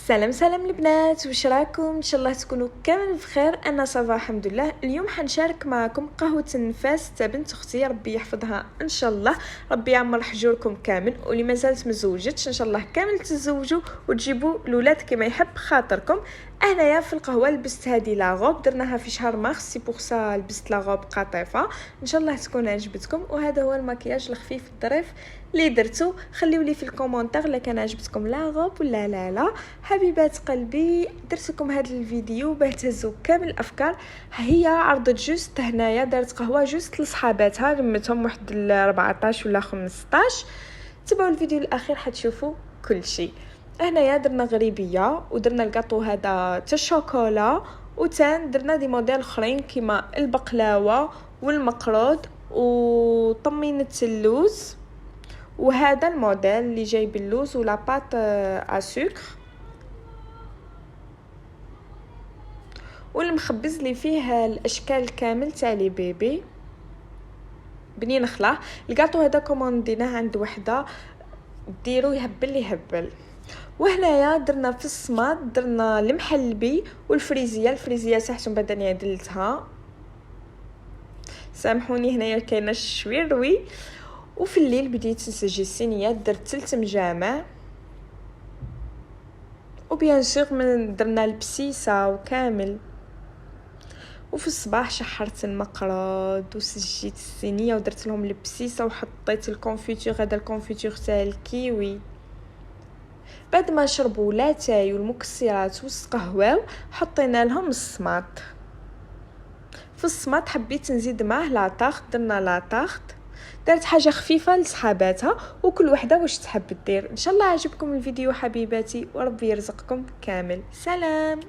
سلام سلام البنات، واش راكم؟ ان شاء الله تكونوا كامل بخير. انا صافا الحمد لله. اليوم حنشارك معكم قهوه النفاس تاع بنت اختي، ربي يحفظها ان شاء الله، ربي يعمر حجوركم كامل، واللي مازالت مزوجتش ان شاء الله كامل تتزوجوا وتجيبوا الاولاد كما يحب خاطركم. انايا في القهوه لبست هذه لاغوب، درناها في شهر مارس، سي بوغ سا لبست لاغوب قطيفه، ان شاء الله تكون عجبتكم. وهذا هو المكياج الخفيف الظريف اللي درتو. خليو لي في الكومونتير الا كان عجبتكم لاغوب ولا لا. حبيبات قلبي، درتكم هذا الفيديو باه تهزوا كامل الافكار. هي عرضت جوست هنايا، دارت قهوه جوست لصحاباتها، لمتهم واحد 14 ولا 15. تبعوا الفيديو الاخير حتشوفوا كل شيء. هنايا درنا غريبيه، ودرنا الكاطو هذا تاع الشوكولا، وتان درنا دي موديل اخرين كيما البقلاوه والمقروض وطمينه اللوز، وهذا الموديل اللي جاي باللوز ولا بات ا سكر، والمخبز اللي فيه الاشكال كامل تاع لي بيبي بنين خلاه. الكاطو هذا كومونديناه عند وحده، ديرو يهبل لي يهبل. وهنايا درنا في الصماد، درنا المحلبي والفريزيه صحتهم بدني عدلتها، سامحوني هنايا كاينه شويه روي. وفي الليل بديت نسجل الصينيات، درت 3 مجامع، وبيان سور من درنا البسيسه وكامل. وفي الصباح شحرت المقراض وسجيت الصينيه ودرت لهم البسيسه، وحطيت الكونفيتور، هذا الكونفيتور تاع الكيوي. بعد ما شربوا لاتاي والمكسرات وسقهواو، حطينا لهم الصماط. في الصماط حبيت نزيد معاه لاطاخت، درنا لاطاخت، دارت حاجه خفيفه لصحاباتها، وكل وحده واش تحب دير. ان شاء الله عجبكم الفيديو حبيباتي، وربي يرزقكم كامل. سلام.